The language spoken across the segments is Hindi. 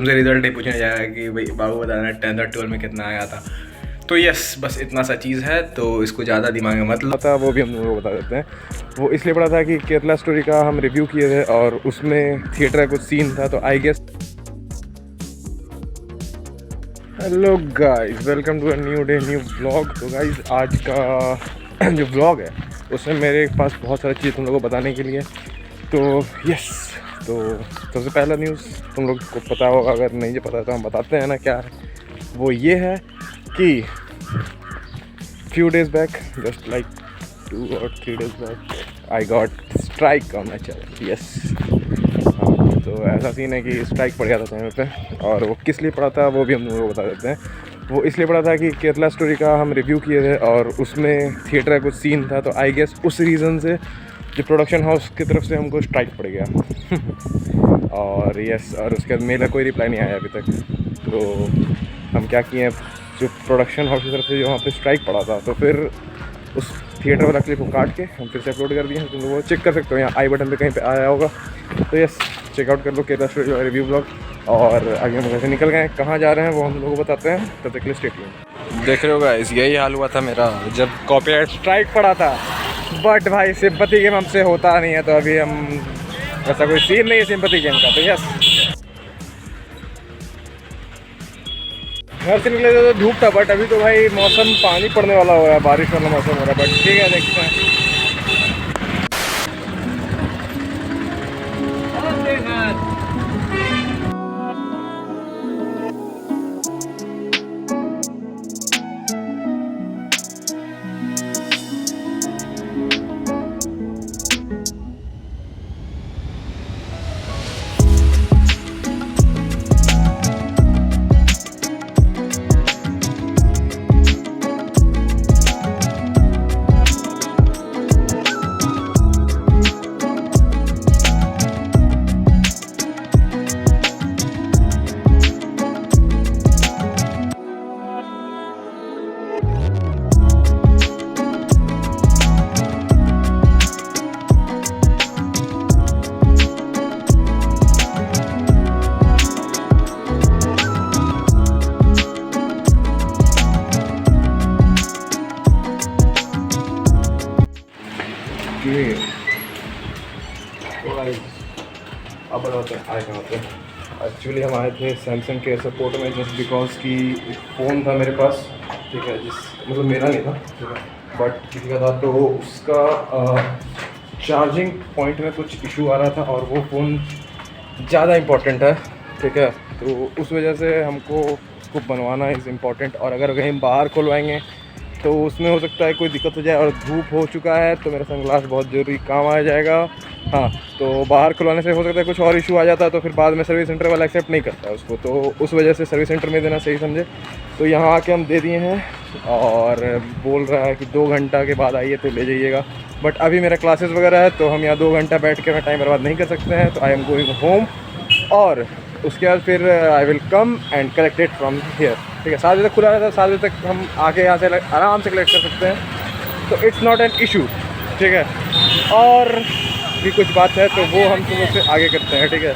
तुमसे रिजल्ट नहीं पूछने जाएगा कि भाई बाबू बताना 10th और 12 में कितना आया था। तो यस, बस इतना सा चीज़ है, तो इसको ज़्यादा दिमाग में मत लो। था वो भी हम लोगों को बता देते हैं। वो इसलिए पड़ा था कि केरला स्टोरी का हम रिव्यू किए थे और उसमें थिएटर का कुछ सीन था, तो I guess. Hello guys, welcome to a new day new vlog. तो गाइस आज का जो व्लॉग है उसमें मेरे पास बहुत सारी चीज़ तुम लोगों को बताने के लिए। तो यस, तो सबसे पहला न्यूज़ तुम लोग को पता होगा, अगर नहीं पता तो हम बताते हैं ना क्या है। वो ये है कि few days back, just like 2 or 3 days back, I got strike on my channel. Yes. हाँ, तो ऐसा सीन है कि स्ट्राइक पड़ गया था चैनल पे, और वो किस लिए पड़ा था वो भी हम लोगों को बता देते हैं। वो इसलिए पड़ा था कि केरला स्टोरी का हम रिव्यू किए थे और उसमें थिएटर का कुछ सीन था, तो आई गेस उस रीज़न से जो प्रोडक्शन हाउस की तरफ से हमको स्ट्राइक पड़ गया। और यस, और उसके बाद मेल का कोई रिप्लाई नहीं आया अभी तक। तो हम क्या किए, जो प्रोडक्शन हाउस की तरफ से जो वहाँ पे स्ट्राइक पड़ा था, तो फिर उस थिएटर वाला क्लिप को काट के हम फिर से अपलोड कर दिए हैं। तुम लोग वो चेक कर सकते हो, यहाँ आई बटन पे कहीं पे आया होगा। तो यस, चेकआउट कर लो केरला स्टोरी का रिव्यू ब्लॉग। और आगे हम कैसे निकल गए, कहाँ जा रहे हैं वो हम लोगों को बताते हैं। तब तक के लिए स्टे ट्यून्ड। देख रहे हो गाइस, यही हाल हुआ था मेरा जब कॉपीराइट स्ट्राइक पड़ा था। बट भाई सिंपैथी गेम हमसे होता नहीं है, तो अभी हम ऐसा कोई सीन नहीं है सिंपैथी गेम का। तो यस, घर से निकले तो धूप था, बट अभी तो भाई मौसम पानी पड़ने वाला हो रहा है, बारिश वाला मौसम हो रहा है। बट ठीक है, देखते हैं। अब बताते हैं आए कहाँ पे। एक्चुअली हम आए थे सैमसंग के सपोर्ट में, जस्ट बिकॉज कि एक फ़ोन था मेरे पास, ठीक है, मतलब मेरा नहीं था, ठीक है, बट किसी का था। तो उसका चार्जिंग पॉइंट में कुछ इशू आ रहा था और वो फ़ोन ज़्यादा इम्पोर्टेंट है, ठीक है। तो उस वजह से हमको उसको बनवाना इज़ इम्पॉर्टेंट। और अगर कहीं बाहर खुलवाएंगे तो उसमें हो सकता है कोई दिक्कत हो जाए, और धूप हो चुका है तो मेरा सनग्लास बहुत ज़रूरी काम आ जाएगा। हाँ, तो बाहर खुलवाने से हो सकता है कुछ और इशू आ जाता है, तो फिर बाद में सर्विस सेंटर वाला एक्सेप्ट नहीं करता है उसको, तो उस वजह से सर्विस सेंटर में देना सही समझे। तो यहाँ आके हम दे दिए हैं, और बोल रहा है कि 2 घंटा के बाद आइए तो ले जाइएगा। बट अभी मेरा क्लासेस वगैरह है, तो हम यहाँ 2 घंटा बैठ के मैं टाइम बर्बाद नहीं कर सकते हैं। तो आई एम गोइंग होम, और उसके बाद फिर I will come and collect it from here, ठीक है। 7 बजे तक खुला रहता है, 7 बजे तक हम आके यहाँ से आराम से कलेक्ट कर सकते हैं, तो इट्स नॉट एन इशू, ठीक है। और भी कुछ बात है तो वो हम तुम लोग से आगे करते हैं, ठीक है।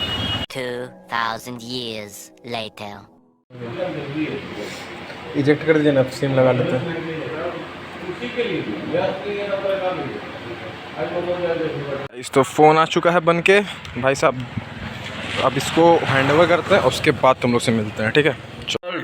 2000 years later. इजेक्ट कर दीजिए ना, सिम लगा लेते हैं। इस तो फ़ोन आ चुका है बन के भाई साहब, अब इसको हैंड ओवर करते हैं, उसके बाद तुम लोग से मिलते हैं, ठीक है।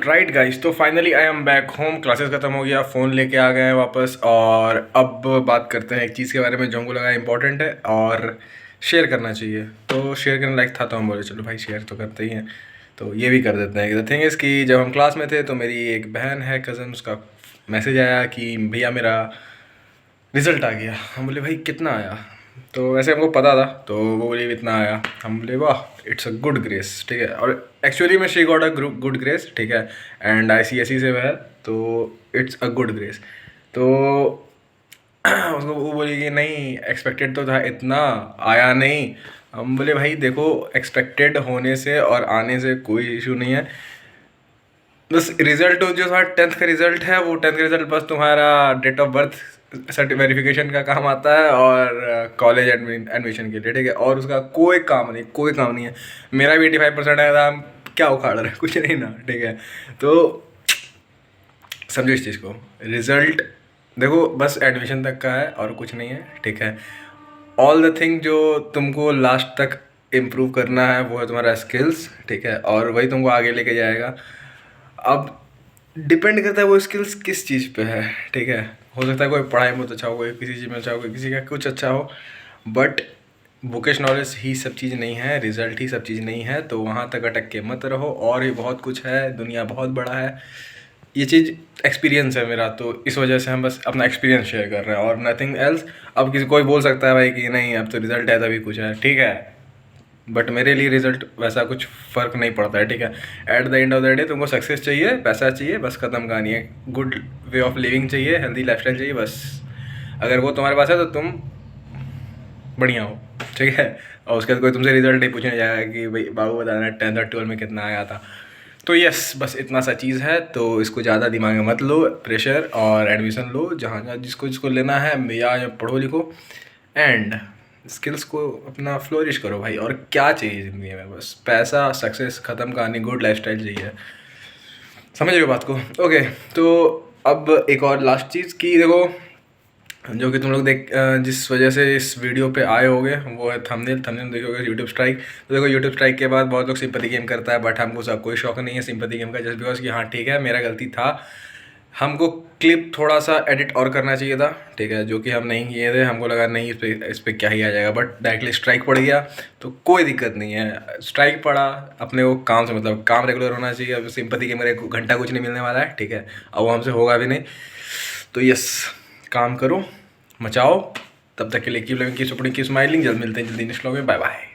राइट गाइस, तो finally I am back home. Classes खत्म हो गया, फ़ोन लेके आ गए हैं वापस, और अब बात करते हैं एक चीज़ के बारे में जो हमको लगा इंपॉर्टेंट है और शेयर करना चाहिए। तो शेयर करने लायक था, तो हम बोले चलो भाई शेयर तो करते ही हैं, तो ये भी कर देते हैं। द थिंग इज़ कि जब हम क्लास में थे तो मेरी एक बहन है, कज़न, उसका मैसेज आया कि भैया मेरा रिज़ल्ट आ गया। हम बोले भाई कितना आया, तो वैसे हमको पता था, तो वो बोले इतना आया। हम बोले वाह, इट्स अ गुड ग्रेस, ठीक है। और एक्चुअली में she got a good grace, ठीक है, एंड ICSE से है, तो इट्स अ गुड ग्रेस। तो उसको वो बोली कि नहीं एक्सपेक्टेड तो था, इतना आया नहीं। हम बोले भाई देखो, एक्सपेक्टेड होने से और आने से कोई इशू नहीं है, बस रिजल्ट जो था 10th का रिजल्ट है, वो 10th का रिजल्ट बस तुम्हारा डेट ऑफ बर्थ वेरिफिकेशन का काम आता है, और कॉलेज एडमिशन के लिए, ठीक है। और उसका कोई काम नहीं है। मेरा भी 85% आया था, क्या उखाड़ रहा है, कुछ नहीं ना, ठीक है। तो समझो इस चीज़ को, रिज़ल्ट देखो बस एडमिशन तक का है और कुछ नहीं है, ठीक है। ऑल द थिंग जो तुमको लास्ट तक इम्प्रूव करना है वो है तुम्हारा स्किल्स, ठीक है, और वही तुमको आगे लेके जाएगा। अब डिपेंड करता है वो स्किल्स किस चीज़ पे है, ठीक है। हो सकता है कोई पढ़ाई में बहुत अच्छा हो, कोई किसी चीज़ में अच्छा हो, कोई किसी का कुछ अच्छा हो, बट बुकिश नॉलेज ही सब चीज़ नहीं है, रिज़ल्ट ही सब चीज़ नहीं है। तो वहाँ तक अटक के मत रहो, और भी बहुत कुछ है, दुनिया बहुत बड़ा है। ये चीज़ एक्सपीरियंस है मेरा, तो इस वजह से हम बस अपना एक्सपीरियंस शेयर कर रहे हैं और नथिंग एल्स। अब किसी कोई बोल सकता है भाई कि नहीं अब तो रिज़ल्ट है तभी कुछ है, ठीक है, बट मेरे लिए रिज़ल्ट वैसा कुछ फ़र्क नहीं पड़ता है, ठीक है। At the end of the day तुमको सक्सेस चाहिए, पैसा चाहिए, बस ख़त्म कहानी है। गुड वे ऑफ लिविंग चाहिए, हेल्दी लाइफस्टाइल चाहिए, बस। अगर वो तुम्हारे पास है तो तुम बढ़िया हो, ठीक है। और उसके बाद कोई तुमसे रिजल्ट नहीं पूछने जाएगा कि भाई बाबू बताना 10th और 12th में कितना आया था। तो यस, बस इतना सा चीज़ है, तो इसको ज़्यादा दिमाग में मत लो, प्रेशर, और एडमिशन लो जहाँ जहाँ जिसको जिसको लेना है, या पढ़ो लिखो, एंड स्किल्स को अपना फ्लोरिश करो भाई। और क्या चाहिए ज़िंदगी में, बस पैसा, सक्सेस, ख़त्म कहानी, गुड लाइफस्टाइल चाहिए। समझ रहे हो बात को? ओके, तो अब एक और लास्ट चीज़ की देखो, जो कि तुम लोग जिस वजह से इस वीडियो पे आए होगे वो है थंबनेल देखोगे, यूट्यूब स्ट्राइक। तो देखो यूट्यूब स्ट्राइक के बाद बहुत लोग सिंपैथी गेम करता है, बट हमको सब कोई शौक नहीं है सिंपैथी गेम का, जस्ट बिकॉज कि हाँ ठीक है मेरा गलती था, हमको क्लिप थोड़ा सा एडिट और करना चाहिए था, ठीक है, जो कि हम नहीं किए थे। हमको लगा नहीं इस पर क्या ही आ जाएगा, बट डायरेक्टली स्ट्राइक पड़ गया, तो कोई दिक्कत नहीं है। स्ट्राइक पड़ा, अपने को काम से मतलब काम रेगुलर होना चाहिए। अब सिंपैथी गेम में 1 घंटा कुछ नहीं मिलने वाला है, ठीक है, अब वो हमसे होगा भी नहीं। तो यस, काम करो, मचाओ। तब तक के लिए keep loving, keep supporting, keep smiling. जल्द मिलते हैं जल्दी नेक्स्ट व्लॉग में। Bye bye.